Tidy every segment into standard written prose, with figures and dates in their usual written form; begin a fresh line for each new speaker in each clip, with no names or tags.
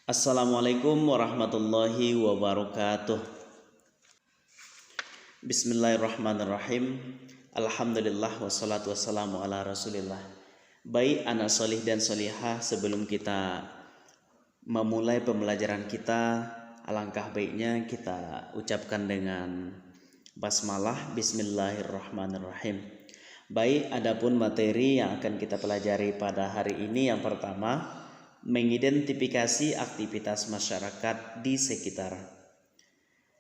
Assalamualaikum warahmatullahi wabarakatuh. Bismillahirrahmanirrahim. Alhamdulillah wassalatu wassalamu ala rasulillah. Baik anak solih dan solihah, sebelum kita memulai pembelajaran kita, alangkah baiknya kita ucapkan dengan basmalah. Bismillahirrahmanirrahim. Baik, adapun materi yang akan kita pelajari pada hari ini, yang pertama, mengidentifikasi aktivitas masyarakat di sekitar.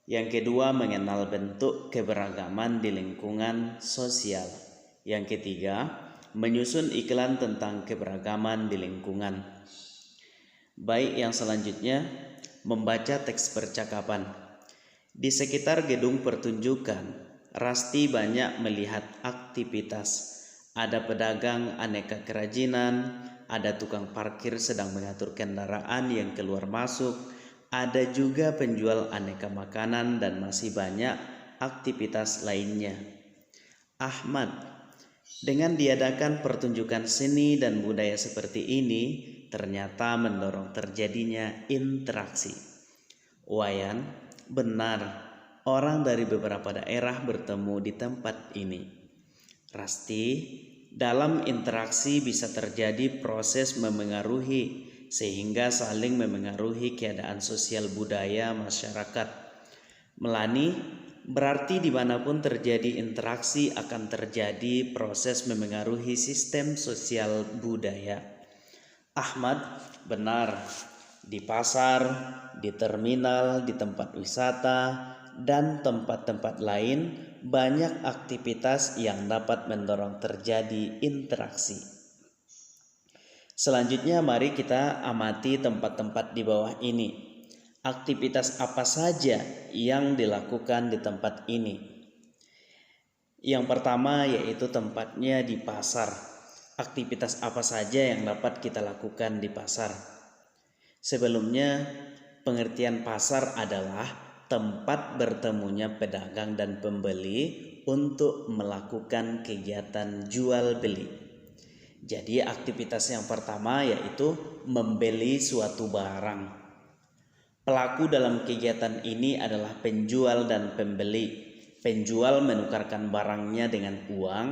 Yang kedua, mengenal bentuk keberagaman di lingkungan sosial. Yang ketiga, menyusun iklan tentang keberagaman di lingkungan. Baik, yang selanjutnya, membaca teks percakapan. Di sekitar gedung pertunjukan, Rasti banyak melihat aktivitas. Ada pedagang aneka kerajinan, ada tukang parkir sedang mengatur kendaraan yang keluar masuk, ada juga penjual aneka makanan dan masih banyak aktivitas lainnya. Ahmad, dengan diadakan pertunjukan seni dan budaya seperti ini, ternyata mendorong terjadinya interaksi. Wayan, benar, orang dari beberapa daerah bertemu di tempat ini. Rasti, dalam interaksi bisa terjadi proses memengaruhi sehingga saling memengaruhi keadaan sosial budaya masyarakat. Melani, berarti dimanapun terjadi interaksi akan terjadi proses memengaruhi sistem sosial budaya. Ahmad, benar, di pasar, di terminal, di tempat wisata, dan tempat-tempat lain banyak aktivitas yang dapat mendorong terjadi interaksi. Selanjutnya mari kita amati tempat-tempat di bawah ini. Aktivitas apa saja yang dilakukan di tempat ini? Yang pertama yaitu tempatnya di pasar. Aktivitas apa saja yang dapat kita lakukan di pasar? Sebelumnya, pengertian pasar adalah tempat bertemunya pedagang dan pembeli untuk melakukan kegiatan jual beli. Jadi aktivitas yang pertama yaitu membeli suatu barang. Pelaku dalam kegiatan ini adalah penjual dan pembeli. Penjual menukarkan barangnya dengan uang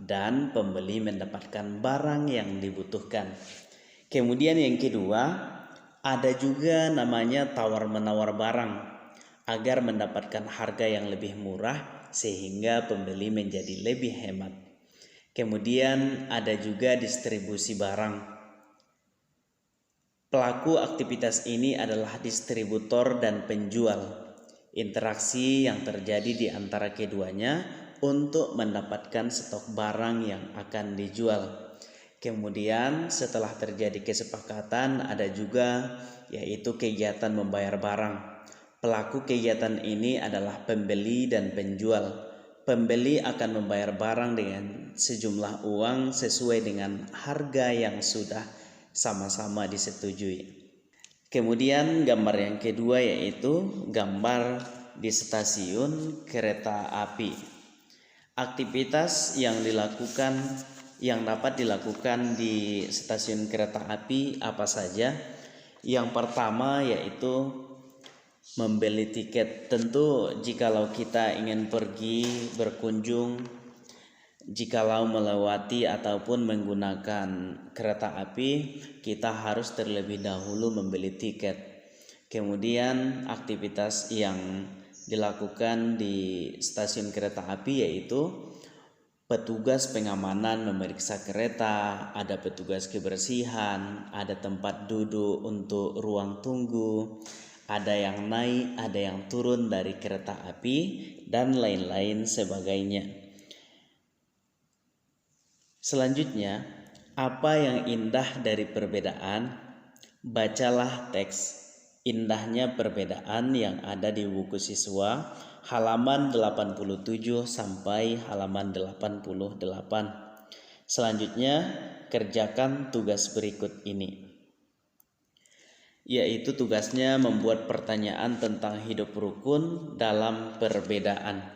dan pembeli mendapatkan barang yang dibutuhkan. Kemudian yang kedua, ada juga namanya tawar-menawar barang agar mendapatkan harga yang lebih murah sehingga pembeli menjadi lebih hemat. Kemudian ada juga distribusi barang. Pelaku aktivitas ini adalah distributor dan penjual. Interaksi yang terjadi di antara keduanya untuk mendapatkan stok barang yang akan dijual. Kemudian setelah terjadi kesepakatan ada juga yaitu kegiatan membayar barang. Pelaku kegiatan ini adalah pembeli dan penjual. Pembeli akan membayar barang dengan sejumlah uang sesuai dengan harga yang sudah sama-sama disetujui. Kemudian gambar yang kedua yaitu gambar di stasiun kereta api. Aktivitas yang dapat dilakukan di stasiun kereta api apa saja? Yang pertama yaitu membeli tiket. Tentu jikalau kita ingin pergi berkunjung, jikalau melewati ataupun menggunakan kereta api, kita harus terlebih dahulu membeli tiket. Kemudian aktivitas yang dilakukan di stasiun kereta api yaitu petugas pengamanan memeriksa kereta, ada petugas kebersihan, ada tempat duduk untuk ruang tunggu, ada yang naik, ada yang turun dari kereta api, dan lain-lain sebagainya. Selanjutnya, apa yang indah dari perbedaan? Bacalah teks indahnya perbedaan yang ada di buku siswa halaman 87 sampai halaman 88. Selanjutnya, kerjakan tugas berikut ini. Yaitu tugasnya membuat pertanyaan tentang hidup rukun dalam perbedaan.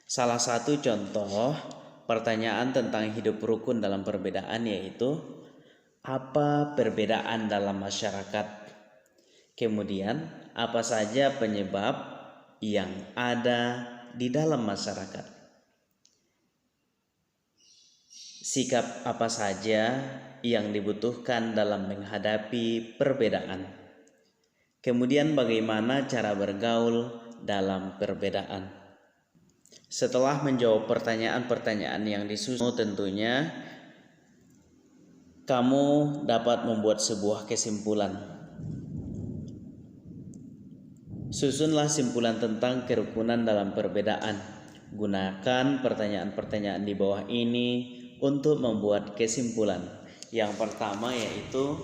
Salah satu contoh pertanyaan tentang hidup rukun dalam perbedaan yaitu apa perbedaan dalam masyarakat? Kemudian, apa saja penyebab yang ada di dalam masyarakat? Sikap apa saja yang dibutuhkan dalam menghadapi perbedaan? Kemudian, bagaimana cara bergaul dalam perbedaan? Setelah menjawab pertanyaan-pertanyaan yang disusun, tentunya kamu dapat membuat sebuah kesimpulan. Susunlah simpulan tentang kerukunan dalam perbedaan. Gunakan pertanyaan-pertanyaan di bawah ini untuk membuat kesimpulan. Yang pertama yaitu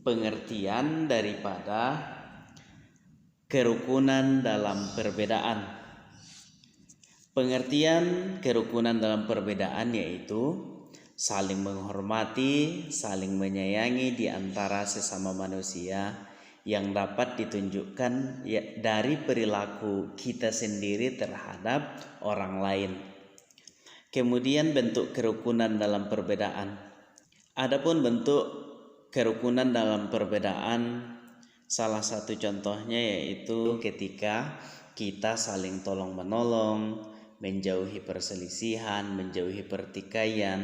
pengertian daripada kerukunan dalam perbedaan. Pengertian kerukunan dalam perbedaan yaitu saling menghormati, saling menyayangi di antara sesama manusia yang dapat ditunjukkan dari perilaku kita sendiri terhadap orang lain. Kemudian bentuk kerukunan dalam perbedaan. Adapun bentuk kerukunan dalam perbedaan, salah satu contohnya yaitu ketika kita saling tolong menolong, menjauhi perselisihan, menjauhi pertikaian.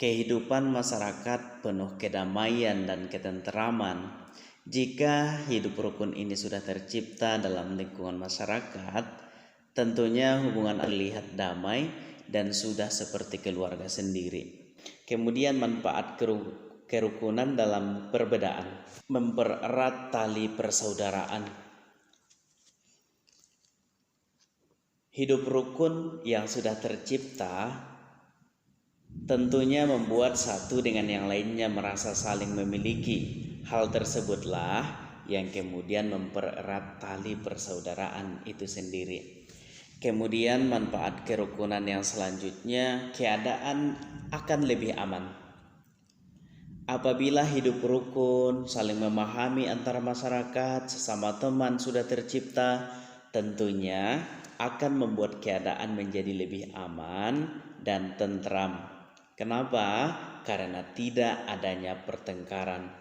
Kehidupan masyarakat penuh kedamaian dan ketenteraman. Jika hidup rukun ini sudah tercipta dalam lingkungan masyarakat, tentunya hubungan terlihat damai dan sudah seperti keluarga sendiri. Kemudian manfaat kerukunan dalam perbedaan, mempererat tali persaudaraan. Hidup rukun yang sudah tercipta tentunya membuat satu dengan yang lainnya merasa saling memiliki. Hal tersebutlah yang kemudian mempererat tali persaudaraan itu sendiri. Kemudian manfaat kerukunan yang selanjutnya, keadaan akan lebih aman. Apabila hidup rukun, saling memahami antara masyarakat, sesama teman sudah tercipta, tentunya akan membuat keadaan menjadi lebih aman dan tentram. Kenapa? Karena tidak adanya pertengkaran.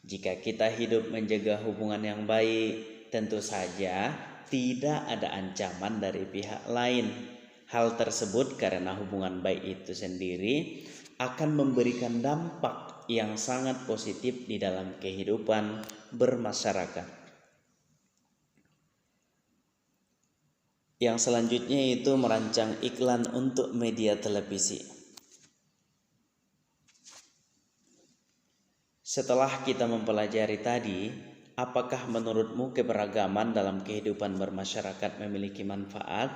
Jika kita hidup menjaga hubungan yang baik, tentu saja tidak ada ancaman dari pihak lain. Hal tersebut karena hubungan baik itu sendiri akan memberikan dampak yang sangat positif di dalam kehidupan bermasyarakat. Yang selanjutnya itu merancang iklan untuk media televisi. Setelah kita mempelajari tadi, apakah menurutmu keberagaman dalam kehidupan bermasyarakat memiliki manfaat?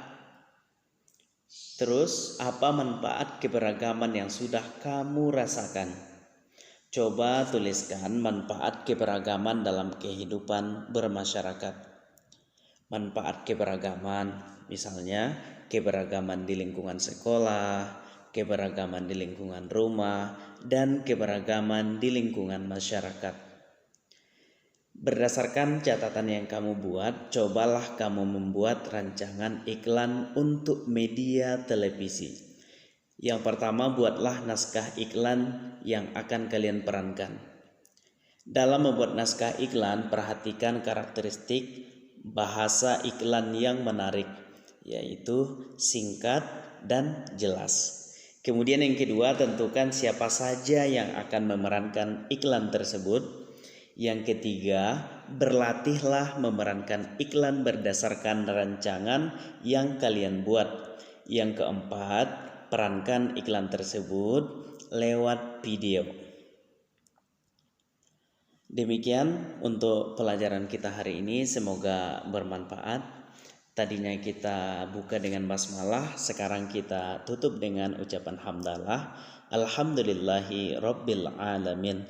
Terus, apa manfaat keberagaman yang sudah kamu rasakan? Coba tuliskan manfaat keberagaman dalam kehidupan bermasyarakat. Manfaat keberagaman, misalnya keberagaman di lingkungan sekolah, keberagaman di lingkungan rumah, dan keberagaman di lingkungan masyarakat. Berdasarkan catatan yang kamu buat, cobalah kamu membuat rancangan iklan untuk media televisi. Yang pertama, buatlah naskah iklan yang akan kalian perankan. Dalam membuat naskah iklan, perhatikan karakteristik bahasa iklan yang menarik, yaitu singkat dan jelas. Kemudian yang kedua, tentukan siapa saja yang akan memerankan iklan tersebut. Yang ketiga, berlatihlah memerankan iklan berdasarkan rancangan yang kalian buat. Yang keempat, perankan iklan tersebut lewat video. Demikian untuk pelajaran kita hari ini, semoga bermanfaat. Tadinya kita buka dengan basmalah, sekarang kita tutup dengan ucapan hamdalah. Alhamdulillahi rabbil alamin.